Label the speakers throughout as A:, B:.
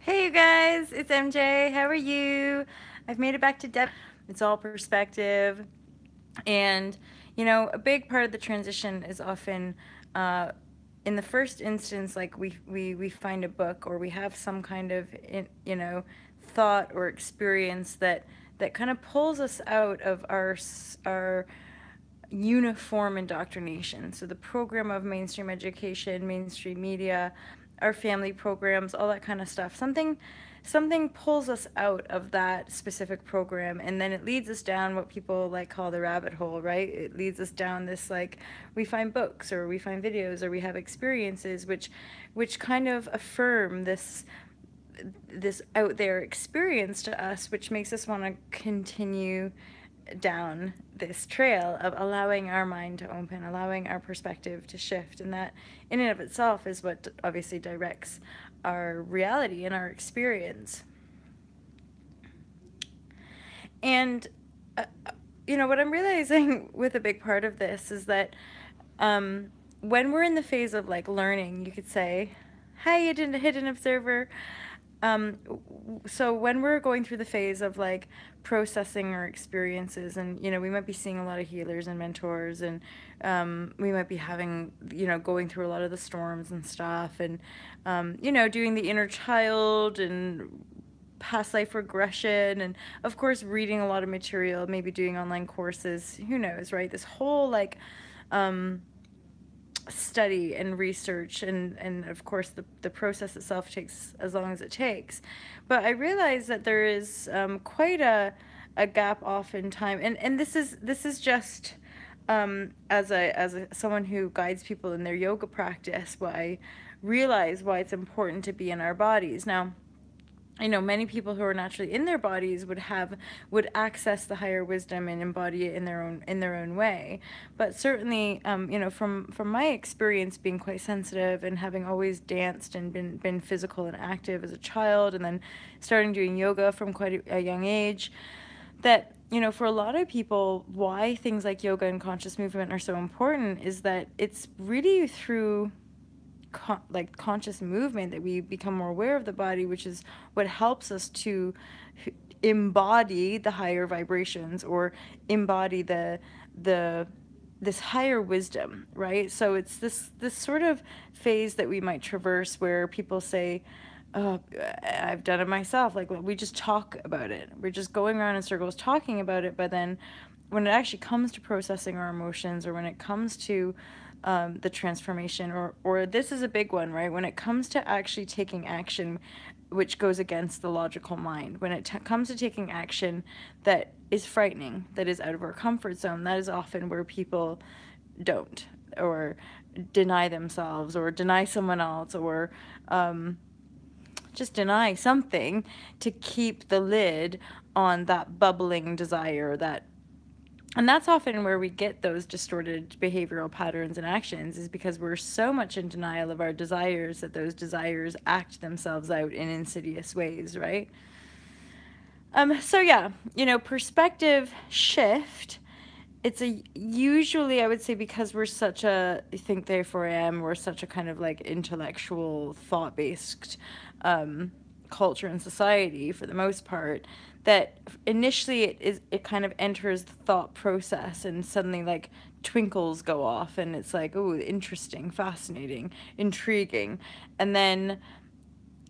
A: Hey you guys, it's MJ. How are you? I've made it back to Deb. It's all perspective. And, a big part of the transition is often uh, in the first instance, like we find a book or we have some kind of, thought or experience that kind of pulls us out of our uniform indoctrination. So the program of mainstream education, mainstream media, our family programs, all that kind of stuff. Something pulls us out of that specific program, and then it leads us down what people like call the rabbit hole, right? It leads us down this, like, we find books or we find videos or we have experiences which kind of affirm this out there experience to us, which makes us want to continue down this trail of allowing our mind to open, allowing our perspective to shift. And that, in and of itself, is what obviously directs our reality and our experience. And, what I'm realizing with a big part of this is that when we're in the phase of like learning, you could say, hi, hidden observer. Um, so when we're going through the phase of like processing our experiences, and we might be seeing a lot of healers and mentors, and we might be having going through a lot of the storms and stuff, and doing the inner child and past life regression, and of course reading a lot of material, maybe doing online courses, who knows, right? This whole like um, study and research, and of course the process itself takes as long as it takes. But I realize that there is quite a gap off in time, and this is just as a someone who guides people in their yoga practice, what I realize why it's important to be in our bodies. Now, I know many people who are naturally in their bodies would access the higher wisdom and embody it in their own way. But certainly, from my experience being quite sensitive and having always danced and been physical and active as a child, and then starting doing yoga from quite a young age, that for a lot of people, why things like yoga and conscious movement are so important is that it's really through conscious movement that we become more aware of the body, which is what helps us to embody the higher vibrations, or embody the this higher wisdom, right? So it's this sort of phase that we might traverse where people say, oh, I've done it myself, like we just talk about it, we're just going around in circles talking about it. But then when it actually comes to processing our emotions, or when it comes to the transformation, or this is a big one, right? When it comes to actually taking action, which goes against the logical mind, when it comes to taking action that is frightening, that is out of our comfort zone, that is often where people don't, or deny themselves, or deny someone else, or just deny something to keep the lid on that bubbling desire, and that's often where we get those distorted behavioral patterns and actions, is because we're so much in denial of our desires that those desires act themselves out in insidious ways, right? So yeah, perspective shift. It's a usually, I would say, because we're such a think therefore I am, we're such a kind of like intellectual, thought based culture and society for the most part, that initially it kind of enters the thought process, and suddenly like twinkles go off, and it's like, oh, interesting, fascinating, intriguing. And then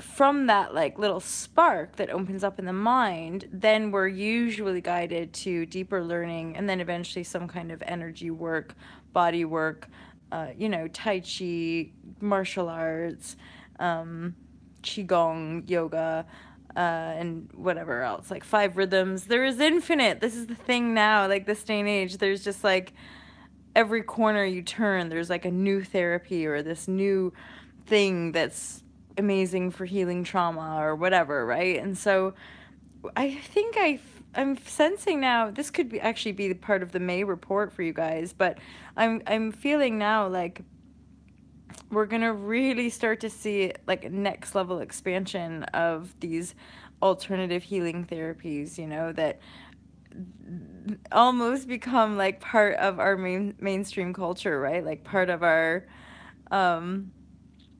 A: from that like little spark that opens up in the mind, then we're usually guided to deeper learning, and then eventually some kind of energy work, body work, tai chi, martial arts, qigong, yoga, and whatever else, like 5 rhythms. There is infinite. This is the thing now, like this day and age. There's just like every corner you turn, there's like a new therapy or this new thing that's amazing for healing trauma or whatever, right? And so I think I'm sensing now, this could be actually be part of the May report for you guys, but I'm feeling now like we're gonna really start to see like next level expansion of these alternative healing therapies, that almost become like part of our mainstream culture, right? Like part of our um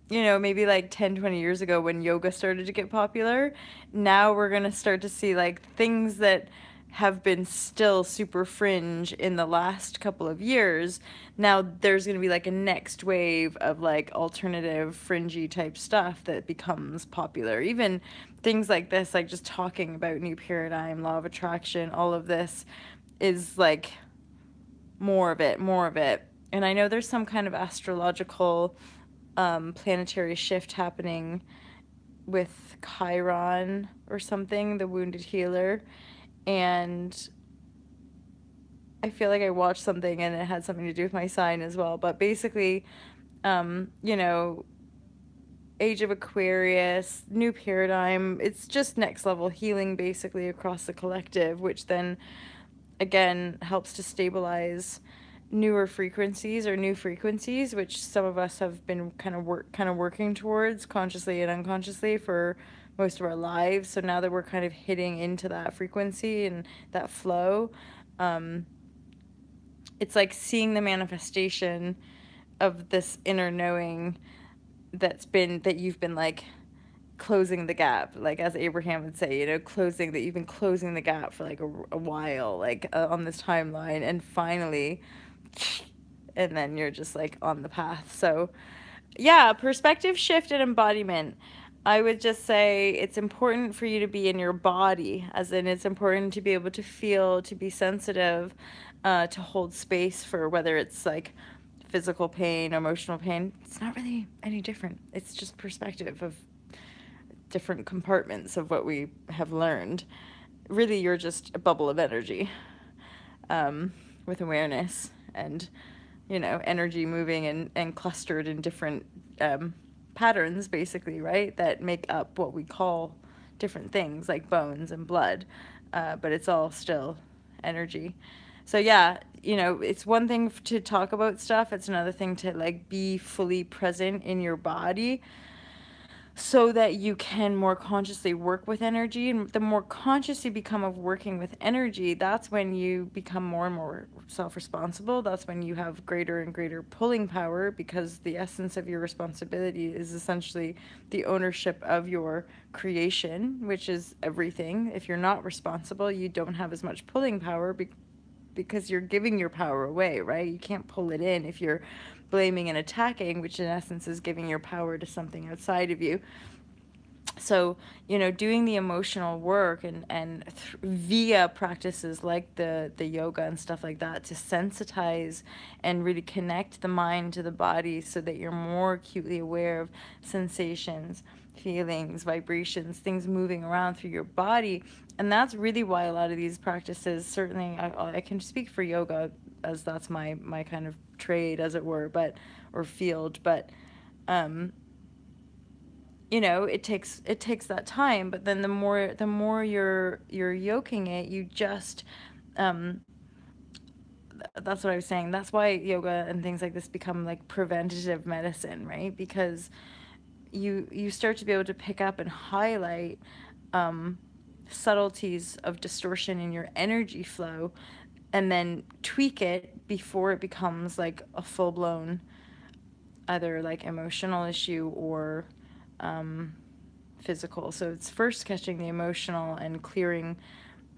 A: maybe like 10, 20 years ago when yoga started to get popular, now we're going to start to see like things that have been still super fringe in the last couple of years. Now there's going to be like a next wave of like alternative fringy type stuff that becomes popular. Even things like this, like just talking about new paradigm, law of attraction, all of this is like more of it, more of it. And I know there's some kind of astrological planetary shift happening with Chiron or something, the wounded healer. And I feel like I watched something and it had something to do with my sign as well. But basically, um, you know, Age of Aquarius, new paradigm, it's just next level healing basically across the collective, which then again helps to stabilize newer frequencies or new frequencies, which some of us have been kind of working towards consciously and unconsciously for most of our lives. So now that we're kind of hitting into that frequency and that flow, um, it's like seeing the manifestation of this inner knowing that you've been like closing the gap, like as Abraham would say, closing that you've been closing the gap for like a while, like on this timeline, and finally, and then you're just like on the path. So, yeah, perspective shift and embodiment. I would just say it's important for you to be in your body, as in it's important to be able to feel, to be sensitive, to hold space for whether it's like physical pain, emotional pain. It's not really any different. It's just perspective of different compartments of what we have learned. Really, you're just a bubble of energy, with awareness and, energy moving and clustered in different patterns, basically, right? That make up what we call different things like bones and blood, but it's all still energy. So yeah, it's one thing to talk about stuff. It's another thing to like be fully present in your body so that you can more consciously work with energy. And the more conscious you become of working with energy, that's when you become more and more self-responsible. That's when you have greater and greater pulling power, because the essence of your responsibility is essentially the ownership of your creation, which is everything. If you're not responsible, you don't have as much pulling power because you're giving your power away, right? You can't pull it in if you're blaming and attacking, which in essence is giving your power to something outside of you. So, doing the emotional work and via practices like the yoga and stuff like that to sensitize and really connect the mind to the body so that you're more acutely aware of sensations, feelings, vibrations, things moving around through your body. And that's really why a lot of these practices, certainly I can speak for yoga as that's my kind of trade, as it were, or field, but it takes that time. But then the more you're yoking it, you just um that's what I was saying. That's why yoga and things like this become like preventative medicine, right? Because you start to be able to pick up and highlight um subtleties of distortion in your energy flow, and then tweak it before it becomes like a full-blown either like emotional issue or um, physical. So it's first catching the emotional and clearing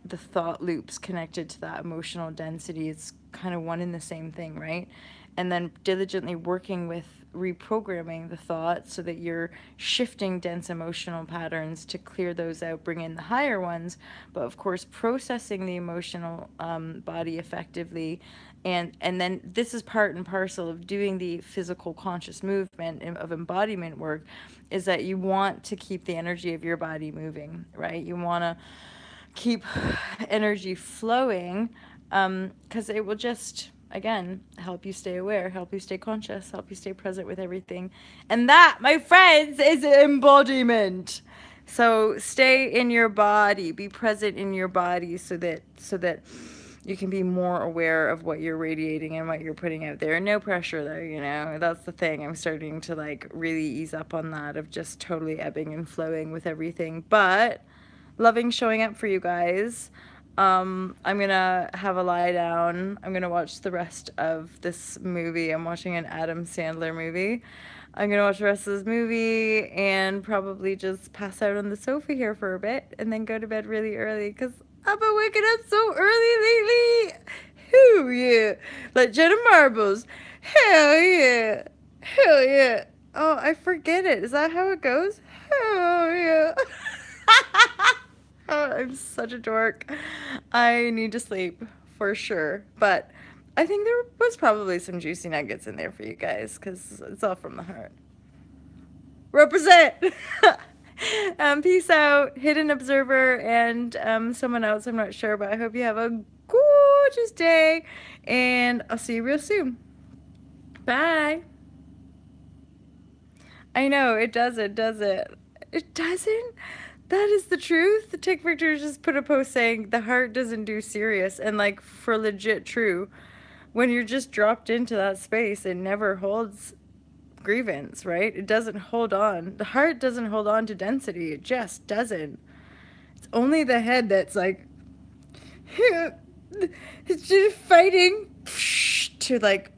A: the thought loops connected to that emotional density. It's kind of one and the same thing, right? And then diligently working with reprogramming the thought so that you're shifting dense emotional patterns to clear those out, bring in the higher ones, but of course processing the emotional body effectively. And then this is part and parcel of doing the physical conscious movement of embodiment work, is that you want to keep the energy of your body moving, right? You want to keep energy flowing, because it will just, again, help you stay aware, help you stay conscious, help you stay present with everything. And that, my friends, is embodiment. So stay in your body, be present in your body so that you can be more aware of what you're radiating and what you're putting out there. No pressure though, that's the thing. I'm starting to like really ease up on that, of just totally ebbing and flowing with everything, but loving showing up for you guys. I'm gonna have a lie down. I'm gonna watch the rest of this movie. I'm watching an Adam Sandler movie. I'm gonna watch the rest of this movie and probably just pass out on the sofa here for a bit and then go to bed really early because I've been waking up so early lately. Hell yeah. Like Jenna Marbles. Hell yeah. Hell yeah. Oh, I forget it. Is that how it goes? Hell yeah. Oh, I'm such a dork. I need to sleep for sure. But I think there was probably some juicy nuggets in there for you guys because it's all from the heart. Represent! Peace out, Hidden Observer, and someone else, I'm not sure, but I hope you have a gorgeous day, and I'll see you real soon. Bye! I know, it doesn't, does it? It doesn't? That is the truth. The Tick Victor just put a post saying the heart doesn't do serious, and like for legit true. When you're just dropped into that space, it never holds grievance, right? It doesn't hold on. The heart doesn't hold on to density. It just doesn't. It's only the head that's like, it's just fighting to like